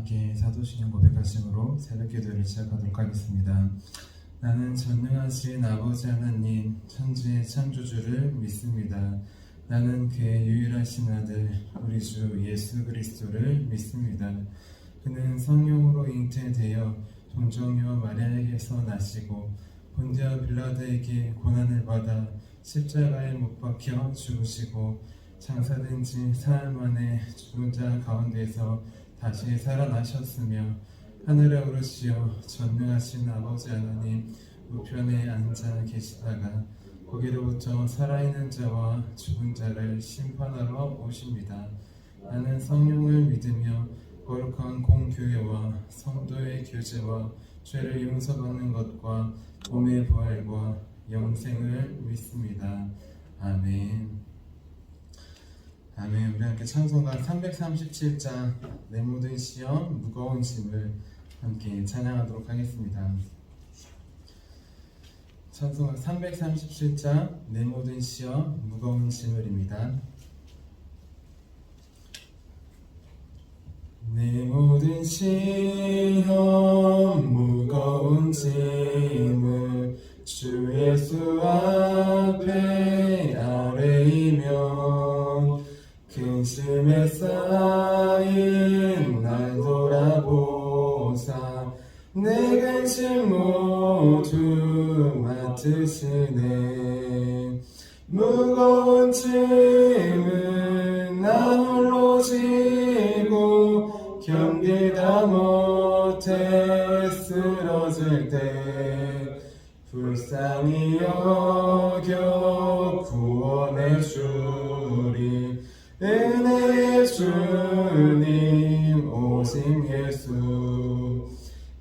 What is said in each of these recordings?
함께 사도신경 고백하심으로 새벽 기도를 시작하도록 하겠습니다. 나는 전능하신 아버지 하나님 천지의 창조주를 믿습니다. 나는 그의 유일하신 아들 우리 주 예수 그리스도를 믿습니다. 그는 성령으로 잉태되어 동정녀 마리아에게서 나시고 본디아 빌라도에게 고난을 받아 십자가에 못 박혀 죽으시고 장사된 지 사흘 만에 죽은 자 가운데서 다시 살아나셨으며 하늘에 오르시어 전능하신 아버지 하나님 우편에 앉아 계시다가 거기로부터 살아있는 자와 죽은 자를 심판하러 오십니다. 나는 성령을 믿으며 거룩한 공교회와 성도의 교제와 죄를 용서받는 것과 몸의 부활과 영생을 믿습니다. 아멘. 아멘. 우리 함께 찬송가 337장 내 모든 시험 무거운 짐을 함께 찬양하도록 하겠습니다. 찬송가 337장 내 모든 시험 무거운 짐을입니다. 내 모든 시험 무거운 짐을 주 예수 앞에 아뢰이며 근심에 쌓인 날 돌아보사 내 근심 모두 맡으시네. 무거운 짐을 나 홀로 지고 견디다 못해 쓰러질 때 불쌍히 여겨 구원해 주리. 은혜의 주님 오신 예수.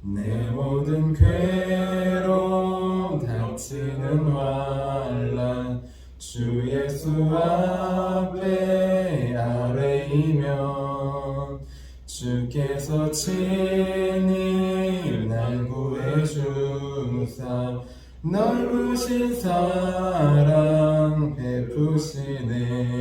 내 모든 괴로움 닥치는 환난 주 예수 앞에 아뢰이면 주께서 친히 날 구해주사 넓으신 사랑 베푸시네.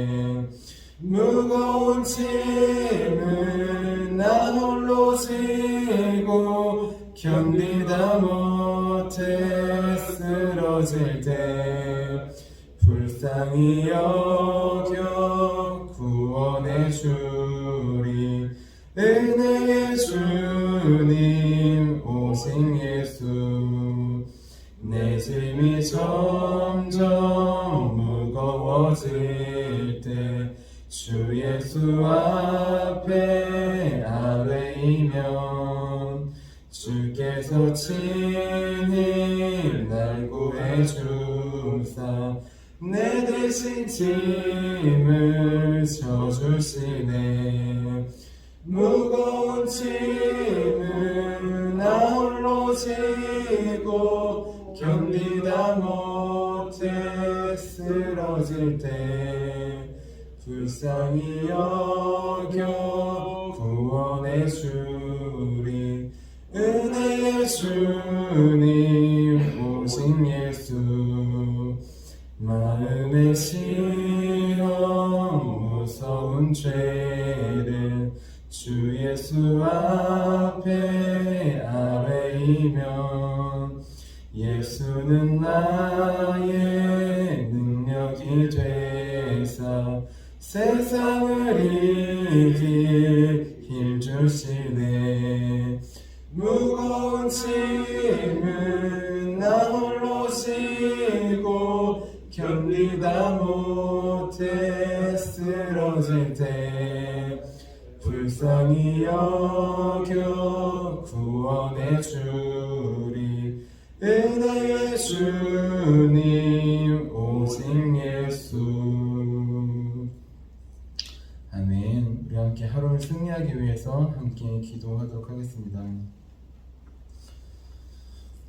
무거운 짐을 나 홀로 지고 견디다 못해 쓰러질 때 불쌍히 여겨 구원해 주리. 은혜의 주님 오신 예수. 내 짐이 점점 무거워질 때 주 예수 앞에 아뢰이면 주께서 친히 날 구해주사 내 대신 짐을 져주시네. 무거운 짐을 나 홀로 지고 견디다 못해 쓰러질 때 불쌍히 여겨 구원해 주리. 은혜의 주님 오신 예수. 마음의 시험 무서운 죄를 주 예수 앞에 아뢰이면 예수는 나의 능력이 되사 세상을 이길 힘 주시네. 무거운 짐을 나 홀로 지고 견디다 못해 쓰러질 때 불쌍히 여겨 구원해 주리. 은혜의 주님 오신 예수. 아멘. 우리 함께 하루를 승리하기 위해서 함께 기도하도록 하겠습니다.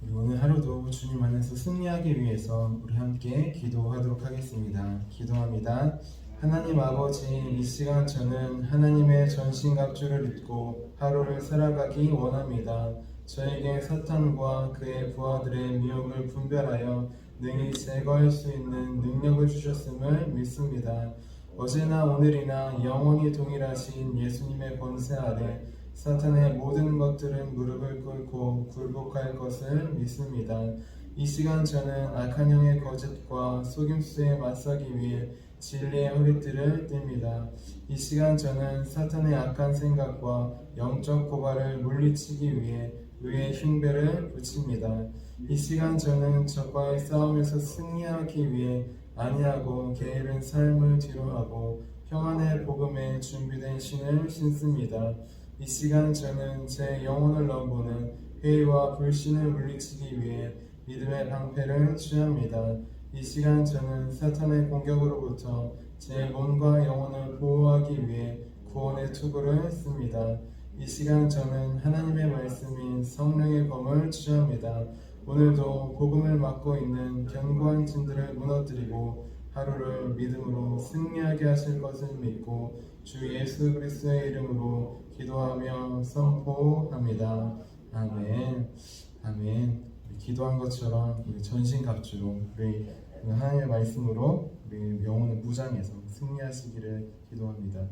우리 오늘 하루도 주님 안에서 승리하기 위해서 우리 함께 기도하도록 하겠습니다. 기도합니다. 하나님 아버지, 이 시간 저는 하나님의 전신갑주를 입고 하루를 살아가기 원합니다. 저에게 사탄과 그의 부하들의 미혹을 분별하여 능히 제거할 수 있는 능력을 주셨음을 믿습니다. 어제나 오늘이나 영원히 동일하신 예수님의 권세 아래 사탄의 모든 것들은 무릎을 꿇고 굴복할 것을 믿습니다. 이 시간 저는 악한 영의 거짓과 속임수에 맞서기 위해 진리의 허리띠를 띱니다. 이 시간 저는 사탄의 악한 생각과 영적 고발을 물리치기 위해 의의 흉배를 붙입니다. 이 시간 저는 적과의 싸움에서 승리하기 위해 안위하고 게으른 삶을 뒤로하고 평안의 복음에 준비된 신을 신습니다. 이 시간 저는 제 영혼을 넘보는 회의와 불신을 물리치기 위해 믿음의 방패를 취합니다. 이 시간 저는 사탄의 공격으로부터 제 몸과 영혼을 보호하기 위해 구원의 투구를 씁니다. 이 시간 저는 하나님의 말씀인 성령의 검을 취합니다. 오늘도 복음을 맡고 있는 견고한 진들을 무너뜨리고 하루를 믿음으로 승리하게 하실 것을 믿고 주 예수 그리스도의 이름으로 기도하며 선포합니다. 아멘. 아멘. 우리 기도한 것처럼 우리 전신갑주로 우리 하나님의 말씀으로 우리 영혼을 무장해서 승리하시기를 기도합니다.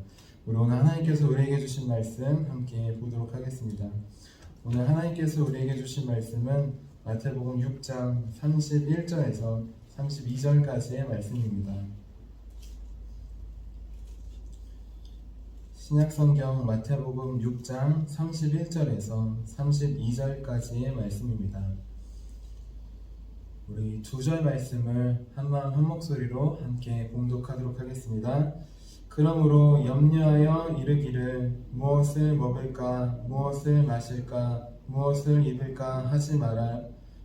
우리 오늘 하나님께서 우리에게 주신 말씀 함께 보도록 하겠습니다. 오늘 하나님께서 우리에게 주신 말씀은 마태복음 6장 31절에서 32절까지의 말씀입니다. 신약성경 마태복음 6장 31절에서 32절까지의 말씀입니다. 우리 두 절 말씀을 한마음 한 목소리로 함께 봉독하도록 하겠습니다. 그러므로 염려하여 이르기를 무엇을 먹을까 무엇을 마실까 무엇을 입을까 하지 마라.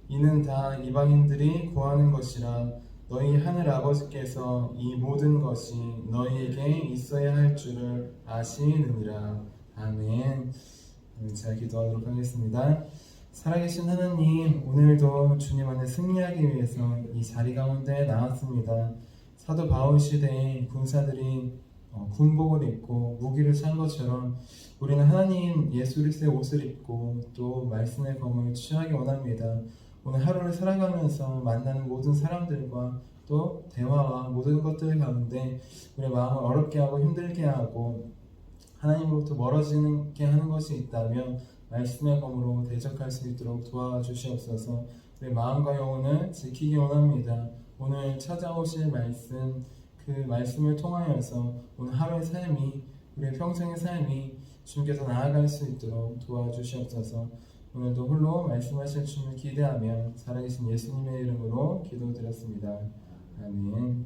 이는 다 이방인들이 구하는 것이라. 너희 하늘 아버지께서 이 모든 것이 너희에게 있어야 할 줄을 아시느니라. 아멘. 제가 기도하도록 하겠습니다. 살아계신 하나님, 오늘도 주님 안에 승리하기 위해서 이 자리 가운데 나왔습니다. 사도 바울 시대의 군사들이 군복을 입고 무기를 찬 것처럼 우리는 하나님 예수 그리스도의 옷을 입고 또 말씀의 검을 취하기 원합니다. 오늘 하루를 살아가면서 만나는 모든 사람들과 또 대화와 모든 것들 가운데 우리의 마음을 어렵게 하고 힘들게 하고 하나님으로부터 멀어지게 하는 것이 있다면 말씀의 검으로 대적할 수 있도록 도와주시옵소서. 우리의 마음과 영혼을 지키기 원합니다. 오늘 찾아오실 말씀, 그 말씀을 통하여서 오늘 하루의 삶이 우리의 평생의 삶이 주님께서 나아갈 수 있도록 도와주시옵소서. 오늘도 홀로 말씀하실 주님을 기대하며 살아계신 예수님의 이름으로 기도드렸습니다. 아멘.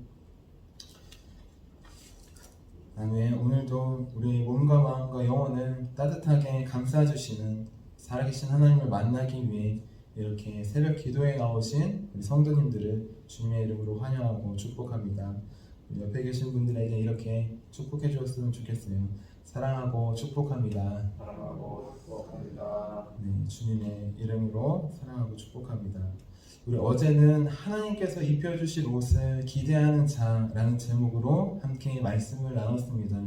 아멘. 오늘도 우리 몸과 마음과 영혼을 따뜻하게 감싸주시는 살아계신 하나님을 만나기 위해 이렇게 새벽 기도에 나오신 우리 성도님들을 주님의 이름으로 환영하고 축복합니다. 옆에 계신 분들에게 이렇게 축복해 주었으면 좋겠어요. 사랑하고 축복합니다. 사랑하고 축복합니다. 네, 주님의 이름으로 사랑하고 축복합니다. 우리 어제는 하나님께서 입혀주실 옷을 기대하는 자라는 제목으로 함께 말씀을 나눴습니다.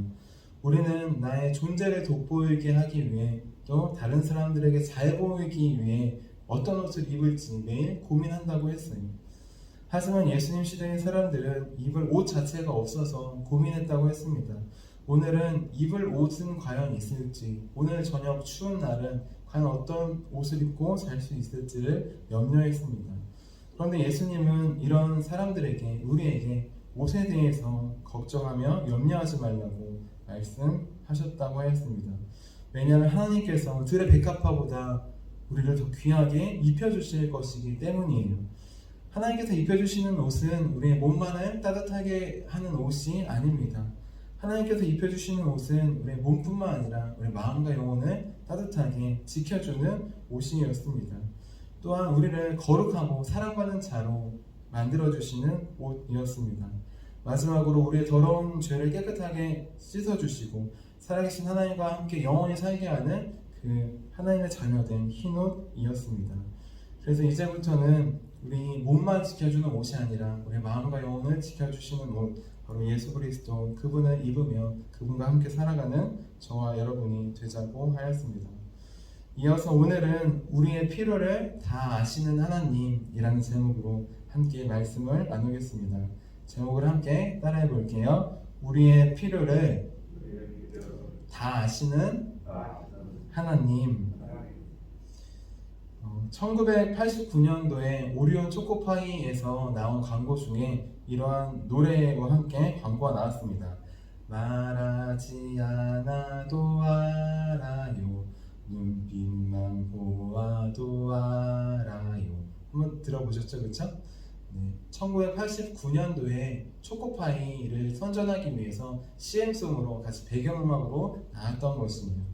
우리는 나의 존재를 돋보이게 하기 위해 또 다른 사람들에게 잘 보이기 위해 어떤 옷을 입을지 매일 고민한다고 했어요. 하지만 예수님 시대의 사람들은 입을 옷 자체가 없어서 고민했다고 했습니다. 오늘은 입을 옷은 과연 있을지, 오늘 저녁 추운 날은 과연 어떤 옷을 입고 잘 수 있을지를 염려했습니다. 그런데 예수님은 이런 사람들에게, 우리에게 옷에 대해서 걱정하며 염려하지 말라고 말씀하셨다고 하였습니다. 왜냐하면 하나님께서 들의 백합화보다 우리를 더 귀하게 입혀주실 것이기 때문이에요. 하나님께서 입혀주시는 옷은 우리의 몸만을 따뜻하게 하는 옷이 아닙니다. 하나님께서 입혀주시는 옷은 우리의 몸뿐만 아니라 우리의 마음과 영혼을 따뜻하게 지켜주는 옷이었습니다. 또한 우리를 거룩하고 사랑받는 자로 만들어주시는 옷이었습니다. 마지막으로 우리의 더러운 죄를 깨끗하게 씻어주시고 살아계신 하나님과 함께 영원히 살게 하는 그 하나님의 자녀된 흰옷이었습니다. 그래서 이제부터는 우리 몸만 지켜주는 옷이 아니라 우리 마음과 영혼을 지켜주시는 옷, 바로 예수 그리스도, 그분을 입으며 그분과 함께 살아가는 저와 여러분이 되자고 하였습니다. 이어서 오늘은 우리의 필요를 다 아시는 하나님이라는 제목으로 함께 말씀을 나누겠습니다. 제목을 함께 따라해 볼게요. 우리의 필요를 다 아시는 하나님. 1989년도에 오리온 초코파이에서 나온 광고 중에 이러한 노래와 함께 광고가 나왔습니다. 말하지 않아도 알아요. 눈빛만 보아도 알아요. 한번 들어보셨죠? 그쵸? 네. 1989년도에 초코파이를 선전하기 위해서 CM송으로 같이 배경음악으로 나왔던 것입니다.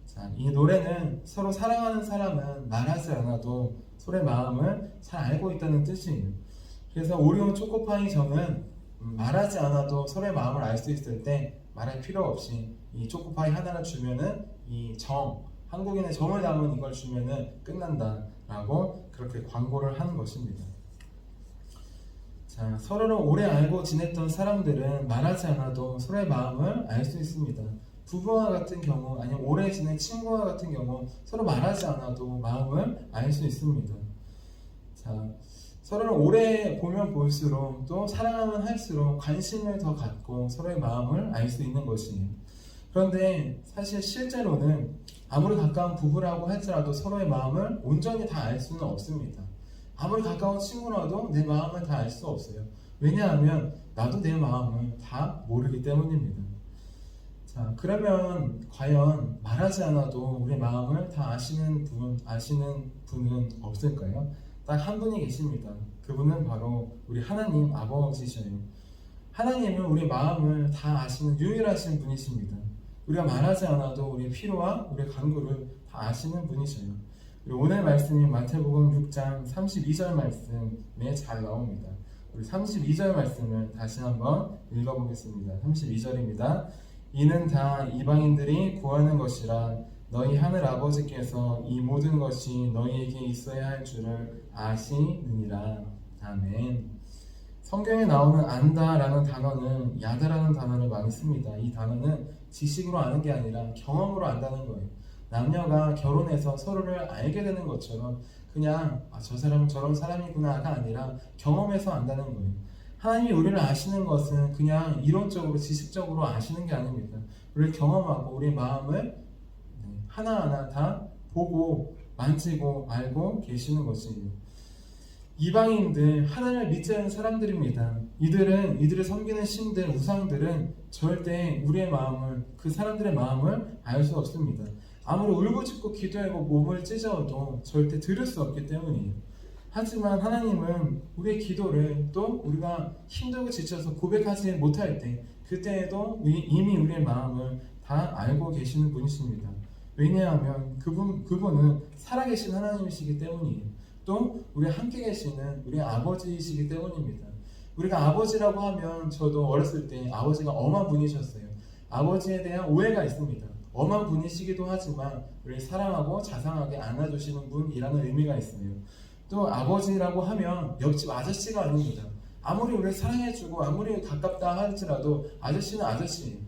자, 이 노래는 서로 사랑하는 사람은 말하지 않아도 서로의 마음을 잘 알고 있다는 뜻이에요. 그래서 오리온 초코파이 정은 말하지 않아도 서로의 마음을 알 수 있을 때 말할 필요 없이 이 초코파이 하나를 주면은 이 정, 한국인의 정을 담은 이걸 주면은 끝난다라고 그렇게 광고를 한 것입니다. 자, 서로를 오래 알고 지냈던 사람들은 말하지 않아도 서로의 마음을 알 수 있습니다. 부부와 같은 경우 아니면 오래 지낸 친구와 같은 경우 서로 말하지 않아도 마음을 알 수 있습니다. 자, 서로를 오래 보면 볼수록 또 사랑하면 할수록 관심을 더 갖고 서로의 마음을 알 수 있는 것이에요. 그런데 사실 실제로는 아무리 가까운 부부라고 할지라도 서로의 마음을 온전히 다 알 수는 없습니다. 아무리 가까운 친구라도 내 마음을 다 알 수 없어요. 왜냐하면 나도 내 마음을 다 모르기 때문입니다. 자, 그러면 과연 말하지 않아도 우리 마음을 다 아시는 분은 없을까요? 딱 한 분이 계십니다. 그분은 바로 우리 하나님 아버지셔요. 하나님은 우리 마음을 다 아시는 유일하신 분이십니다. 우리가 말하지 않아도 우리의 필요와 우리의 간구를 다 아시는 분이셔요. 오늘 말씀이 마태복음 6장 32절 말씀에 잘 나옵니다. 우리 32절 말씀을 다시 한번 읽어보겠습니다. 32절입니다. 이는 다 이방인들이 구하는 것이라 너희 하늘 아버지께서 이 모든 것이 너희에게 있어야 할 줄을 아시느니라. 아멘. 성경에 나오는 안다라는 단어는 야다라는 단어를 많이 씁니다. 이 단어는 지식으로 아는 게 아니라 경험으로 안다는 거예요. 남녀가 결혼해서 서로를 알게 되는 것처럼 그냥 저 사람은 저런 사람이구나가 아니라 경험해서 안다는 거예요. 하나님이 우리를 아시는 것은 그냥 이론적으로 지식적으로 아시는 게 아닙니다. 우리를 경험하고 우리 마음을 하나하나 다 보고 만지고 알고 계시는 것이에요. 이방인들, 하나님을 믿지 않는 사람들입니다. 이들을 섬기는 신들, 우상들은 절대 우리의 마음을, 그 사람들의 마음을 알 수 없습니다. 아무리 울부짖고 기도하고 몸을 찢어도 절대 들을 수 없기 때문이에요. 하지만 하나님은 우리의 기도를 또 우리가 힘들고 지쳐서 고백하지 못할 때 그때에도 이미 우리의 마음을 다 알고 계시는 분이십니다. 왜냐하면 그분은 살아계신 하나님이시기 때문이에요. 또 우리 함께 계시는 우리 아버지이시기 때문입니다. 우리가 아버지라고 하면 저도 어렸을 때 아버지가 엄한 분이셨어요. 아버지에 대한 오해가 있습니다. 엄한 분이시기도 하지만 우리 사랑하고 자상하게 안아주시는 분이라는 의미가 있어요. 또 아버지라고 하면 옆집 아저씨가 아닙니다. 아무리 우리를 사랑해주고 아무리 가깝다 할지라도 아저씨는 아저씨예요.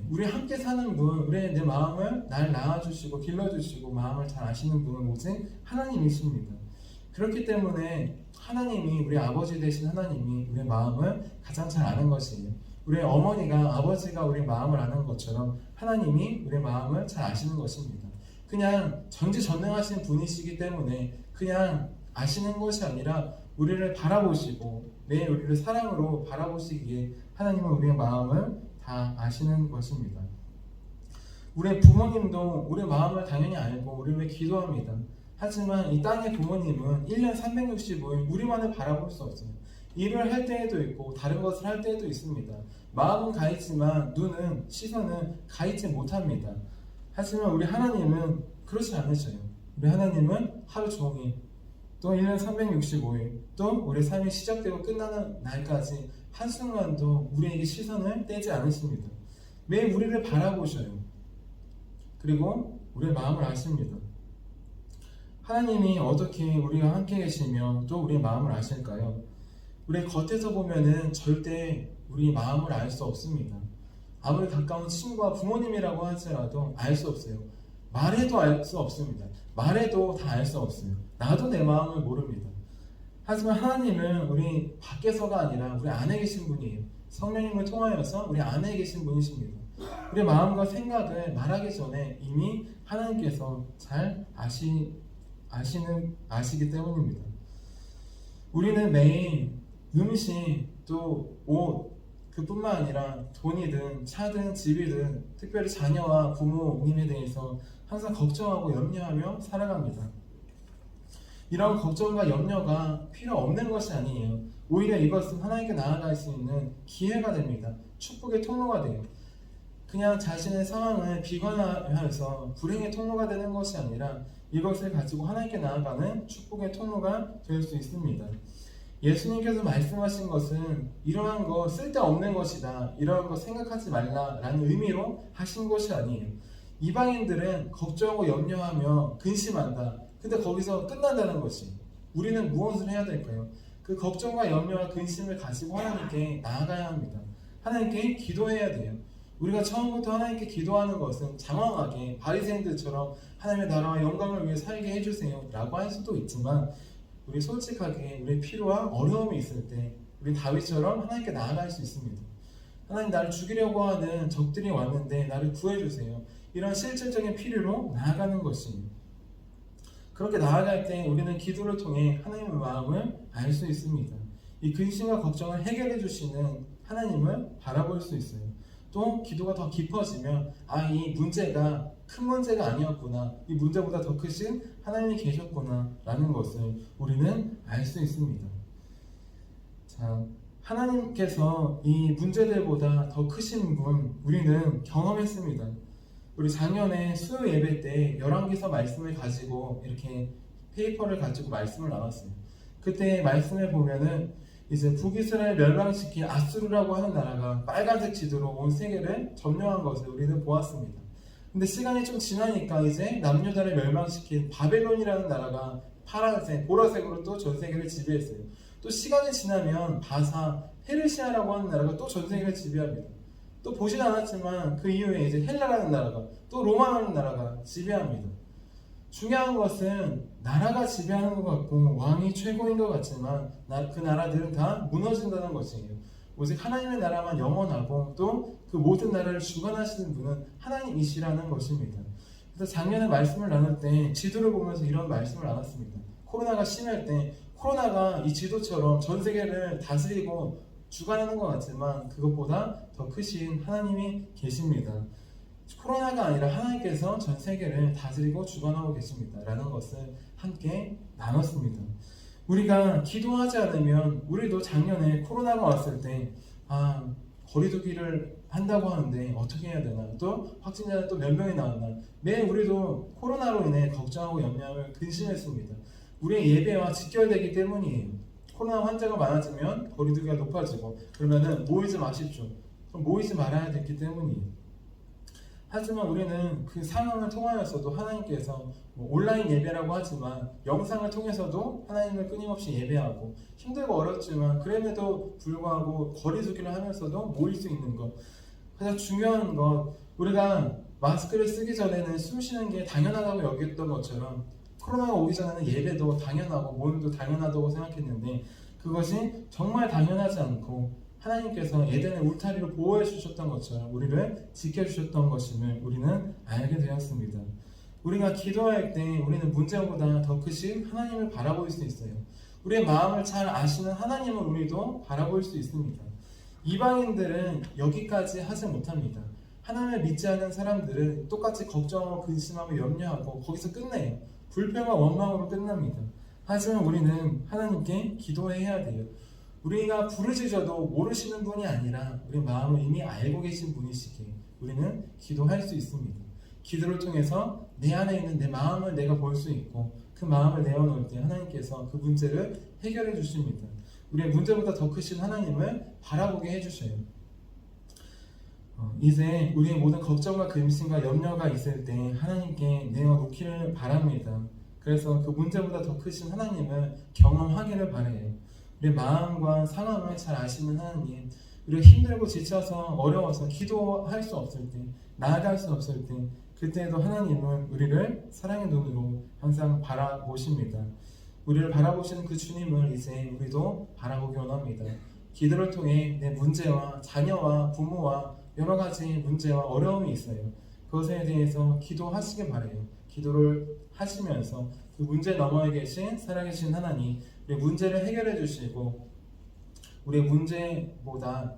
우리 함께 사는 분, 우리의 내 마음을 날 낳아주시고 길러주시고 마음을 잘 아시는 분은 오직 하나님이십니다. 그렇기 때문에 하나님이, 우리 아버지 되신 하나님이 우리의 마음을 가장 잘 아는 것이에요. 우리의 어머니가, 아버지가 우리의 마음을 아는 것처럼 하나님이 우리의 마음을 잘 아시는 것입니다. 그냥 전지전능하신 분이시기 때문에 그냥 아시는 것이 아니라 우리를 바라보시고 매일 우리를 사랑으로 바라보시기에 하나님은 우리의 마음을 다 아시는 것입니다. 우리의 부모님도 우리의 마음을 당연히 알고 우리를 위해 기도합니다. 하지만 이 땅의 부모님은 1년 365일 우리만을 바라볼 수 없어요. 일을 할 때에도 있고 다른 것을 할 때에도 있습니다. 마음은 가 있지만 눈은, 시선은 가 있지 못합니다. 하지만 우리 하나님은 그렇지 않으셔요. 우리 하나님은 하루 종일 또 1년 365일 또 우리 삶이 시작되고 끝나는 날까지 한순간도 우리에게 시선을 떼지 않으십니다. 매일 우리를 바라보셔요. 그리고 우리의 마음을 아십니다. 하나님이 어떻게 우리와 함께 계시며 또 우리의 마음을 아실까요? 우리 겉에서 보면은 절대 우리 마음을 알 수 없습니다. 아무리 가까운 친구와 부모님이라고 할지라도 알 수 없어요. 말해도 알 수 없습니다. 말해도 다 알 수 없어요. 나도 내 마음을 모릅니다. 하지만 하나님은 우리 밖에서가 아니라 우리 안에 계신 분이에요. 성령님을 통하여서 우리 안에 계신 분이십니다. 우리의 마음과 생각을 말하기 전에 이미 하나님께서 잘 아시기 때문입니다. 우리는 매일 음식, 또 옷, 그뿐만 아니라 돈이든 차든 집이든 특별히 자녀와 부모님에 대해서 항상 걱정하고 염려하며 살아갑니다. 이런 걱정과 염려가 필요 없는 것이 아니에요. 오히려 이것은 하나님께 나아갈 수 있는 기회가 됩니다. 축복의 통로가 돼요. 그냥 자신의 상황을 비관하여서 불행의 통로가 되는 것이 아니라 이것을 가지고 하나님께 나아가는 축복의 통로가 될 수 있습니다. 예수님께서 말씀하신 것은 이러한 거 쓸데없는 것이다, 이러한 거 생각하지 말라라는 의미로 하신 것이 아니에요. 이방인들은 걱정하고 염려하며 근심한다. 근데 거기서 끝난다는 것이, 우리는 무엇을 해야 될까요? 그 걱정과 염려와 근심을 가지고 하나님께 나아가야 합니다. 하나님께 기도해야 돼요. 우리가 처음부터 하나님께 기도하는 것은 장황하게 바리새인들처럼 하나님의 나라와 영광을 위해 살게 해주세요 라고 할 수도 있지만, 우리 솔직하게 우리의 필요와 어려움이 있을 때 우리 다윗처럼 하나님께 나아갈 수 있습니다. 하나님, 나를 죽이려고 하는 적들이 왔는데 나를 구해주세요. 이런 실질적인 필요로 나아가는 것입니다. 그렇게 나아갈 때 우리는 기도를 통해 하나님의 마음을 알 수 있습니다. 이 근심과 걱정을 해결해 주시는 하나님을 바라볼 수 있어요. 또 기도가 더 깊어지면 이 문제가 큰 문제가 아니었구나, 이 문제보다 더 크신 하나님이 계셨구나 라는 것을 우리는 알 수 있습니다. 자, 하나님께서 이 문제들보다 더 크신 분 우리는 경험했습니다. 우리 작년에 수요 예배 때 열왕기서 말씀을 가지고 이렇게 페이퍼를 가지고 말씀을 나눴어요. 그때 말씀에 보면은 이제 북이스라엘 멸망시킨 아수르라고 하는 나라가 빨간색 지도로 온 세계를 점령한 것을 우리는 보았습니다. 근데 시간이 좀 지나니까 이제 남유다를 멸망시킨 바벨론이라는 나라가 파란색, 보라색으로 또 전 세계를 지배했어요. 또 시간이 지나면 바사, 페르시아라고 하는 나라가 또 전 세계를 지배합니다. 또 보진 않았지만 그 이후에 이제 헬라라는 나라가, 또 로마라는 나라가 지배합니다. 중요한 것은 나라가 지배하는 것 같고 왕이 최고인 것 같지만 그 나라들은 다 무너진다는 것이에요. 오직 하나님의 나라만 영원하고 또 그 모든 나라를 주관하시는 분은 하나님이시라는 것입니다. 그래서 작년에 말씀을 나눌 때 지도를 보면서 이런 말씀을 나눴습니다. 코로나가 심할 때 코로나가 이 지도처럼 전 세계를 다스리고 주관하는 것 같지만 그것보다 더 크신 하나님이 계십니다. 코로나가 아니라 하나님께서 전 세계를 다스리고 주관하고 계십니다 라는 것을 함께 나눴습니다. 우리가 기도하지 않으면, 우리도 작년에 코로나가 왔을 때 거리두기를 한다고 하는데 어떻게 해야 되나, 또 확진자는 또 몇 명이 나왔나, 매일 우리도 코로나로 인해 걱정하고 염려하며 근심했습니다. 우리의 예배와 직결되기 때문이에요. 코로나 환자가 많아지면 거리두기가 높아지고, 그러면은 모이지 마십시오. 그럼 모이지 말아야 됐기 때문이에요. 하지만 우리는 그 상황을 통하여서도 하나님께서 온라인 예배라고 하지만 영상을 통해서도 하나님을 끊임없이 예배하고, 힘들고 어렵지만 그럼에도 불구하고 거리두기를 하면서도 모일 수 있는 것, 가장 중요한 것, 우리가 마스크를 쓰기 전에는 숨 쉬는 게 당연하다고 여겼던 것처럼 코로나가 오기 전에는 예배도 당연하고 모임도 당연하다고 생각했는데, 그것이 정말 당연하지 않고 하나님께서 에덴의 울타리로 보호해 주셨던 것처럼 우리를 지켜주셨던 것임을 우리는 알게 되었습니다. 우리가 기도할 때 우리는 문제보다 더 크신 하나님을 바라볼 수 있어요. 우리의 마음을 잘 아시는 하나님을 우리도 바라볼 수 있습니다. 이방인들은 여기까지 하지 못합니다. 하나님을 믿지 않는 사람들은 똑같이 걱정하고 근심하고 염려하고 거기서 끝내요. 불평과 원망으로 끝납니다. 하지만 우리는 하나님께 기도해야 돼요. 우리가 부르짖어도 모르시는 분이 아니라 우리 마음을 이미 알고 계신 분이시기에 우리는 기도할 수 있습니다. 기도를 통해서 내 안에 있는 내 마음을 내가 볼 수 있고, 그 마음을 내어놓을 때 하나님께서 그 문제를 해결해 주십니다. 우리의 문제보다 더 크신 하나님을 바라보게 해주셔요. 이제 우리의 모든 걱정과 근심과 염려가 있을 때 하나님께 내어놓기를 바랍니다. 그래서 그 문제보다 더 크신 하나님을 경험하기를 바라요. 우리 마음과 상황을 잘 아시는 하나님, 우리가 힘들고 지쳐서 어려워서 기도할 수 없을 때, 나아갈 수 없을 때, 그때에도 하나님은 우리를 사랑의 눈으로 항상 바라보십니다. 우리를 바라보시는 그 주님을 이제 우리도 바라보기 원합니다. 기도를 통해 내 문제와 자녀와 부모와 여러 가지 문제와 어려움이 있어요. 그것에 대해서 기도하시길 바래요. 기도를 하시면서 그 문제 너머에 계신 살아계신 하나님, 우리 문제를 해결해 주시고 우리의 문제보다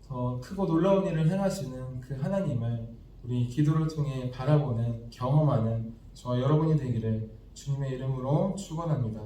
더 크고 놀라운 일을 행하시는 그 하나님을 우리 기도를 통해 바라보는, 경험하는 저와 여러분이 되기를 주님의 이름으로 축원합니다.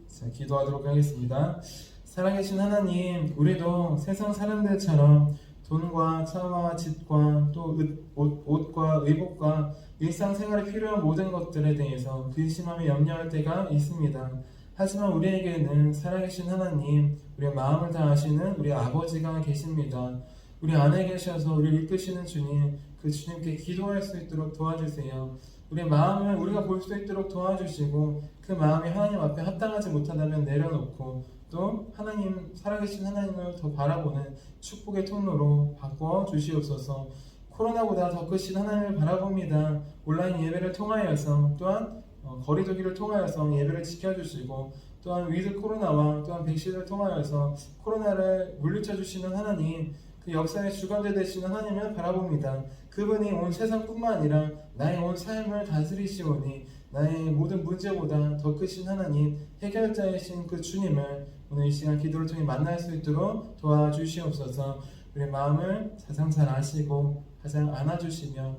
자, 기도하도록 하겠습니다. 살아계신 하나님, 우리도 세상 사람들처럼 돈과 차와 집과 또 옷과 의복과 일상생활에 필요한 모든 것들에 대해서 근심하며 염려할 때가 있습니다. 하지만 우리에게는 살아계신 하나님, 우리의 마음을 다하시는 우리 아버지가 계십니다. 우리 안에 계셔서 우리를 이끄시는 주님, 그 주님께 기도할 수 있도록 도와주세요. 우리의 마음을 우리가 볼 수 있도록 도와주시고 그 마음이 하나님 앞에 합당하지 못하다면 내려놓고 또 하나님, 살아계신 하나님을 더 바라보는 축복의 통로로 바꿔 주시옵소서. 코로나보다 더 크신 하나님을 바라봅니다. 온라인 예배를 통하여서 또한 거리두기를 통하여서 예배를 지켜주시고 또한 위드 코로나와 또한 백신을 통하여서 코로나를 물리쳐 주시는 하나님, 그 역사의 주관자 되시는 하나님을 바라봅니다. 그분이 온 세상뿐만 아니라 나의 온 삶을 다스리시오니 나의 모든 문제보다 더 크신 하나님, 해결자이신 그 주님을 오늘 이 시간 기도를 통해 만날 수 있도록 도와주시옵소서. 우리의 마음을 가장 잘 아시고 가장 안아주시며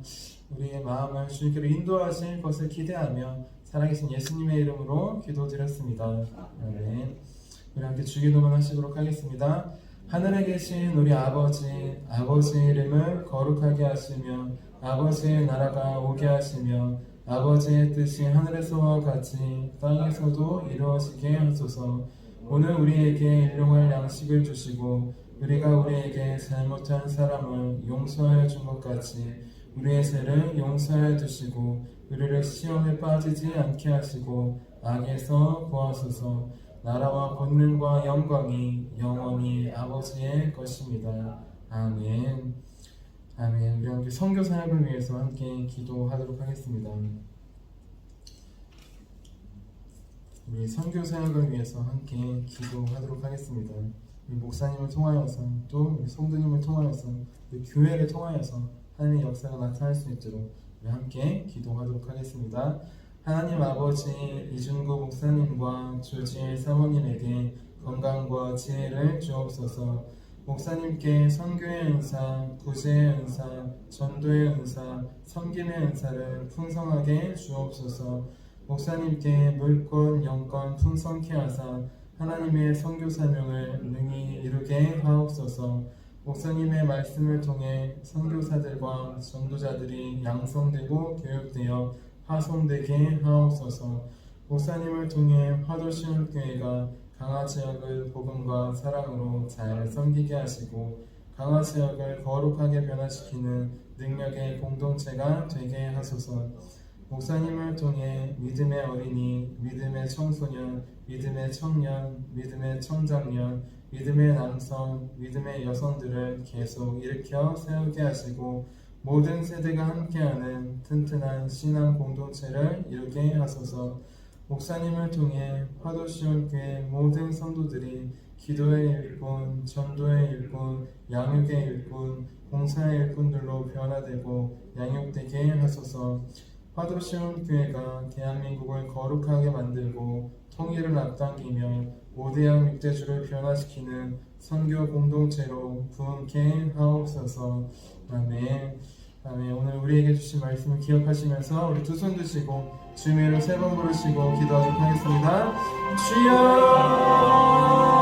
우리의 마음을 주님께로 인도하실 것을 기대하며 살아계신 예수님의 이름으로 기도드렸습니다. 아멘. 우리 함께 주기도문 하시도록 하겠습니다. 하늘에 계신 우리 아버지, 아버지의 이름을 거룩하게 하시며 아버지의 나라가 오게 하시며 아버지의 뜻이 하늘에서와 같이 땅에서도 이루어지게 하소서. 오늘 우리에게 일용할 양식을 주시고 우리가 우리에게 잘못한 사람을 용서하여 준 것 같이 우리의 죄를 용서하여 주시고 우리를 시험에 빠지지 않게 하시고 악에서 구하소서. 나라와 권능과 영광이 영원히 아버지의 것입니다. 아멘. 아멘. 우리 함께 선교 사역을 위해서 함께 기도하도록 하겠습니다. 우리 선교 사역을 위해서 함께 기도하도록 하겠습니다. 우리 목사님을 통하여서 또 우리 성도님을 통하여서 우리 교회를 통하여서 하나님의 역사가 나타날 수 있도록 우리 함께 기도하도록 하겠습니다. 하나님 아버지, 이준구 목사님과 조지의 사모님에게 건강과 지혜를 주옵소서. 목사님께 선교의 은사, 구제의 은사, 전도의 은사, 섬김의 은사를 풍성하게 주옵소서. 목사님께 물권, 영권 풍성케 하사 하나님의 선교 사명을 능히 이루게 하옵소서. 목사님의 말씀을 통해 선교사들과 전도자들이 양성되고 교육되어 파송되게 하옵소서. 목사님을 통해 화도시온교회가 강화지역을 복음과 사랑으로 잘 섬기게 하시고 강화지역을 거룩하게 변화시키는 능력의 공동체가 되게 하소서. 목사님을 통해 믿음의 어린이, 믿음의 청소년, 믿음의 청년, 믿음의 청장년, 믿음의 남성, 믿음의 여성들을 계속 일으켜 세우게 하시고 모든 세대가 함께하는 튼튼한 신앙 공동체를 이루게 하소서. 목사님을 통해 화도시온교회 모든 성도들이 기도의 일꾼, 전도의 일꾼, 양육의 일꾼, 봉사의 일꾼들로 변화되고 양육되게 하소서. 화도시온교회가 대한민국을 거룩하게 만들고 통일을 앞당기며 모대양 육대주를 변화시키는 선교 공동체로 부흥케 하옵소서. 아멘. 아멘. 오늘 우리에게 주신 말씀을 기억하시면서 우리 두 손 드시고 주님의 이름 세 번 부르시고 기도하도록 하겠습니다. 주여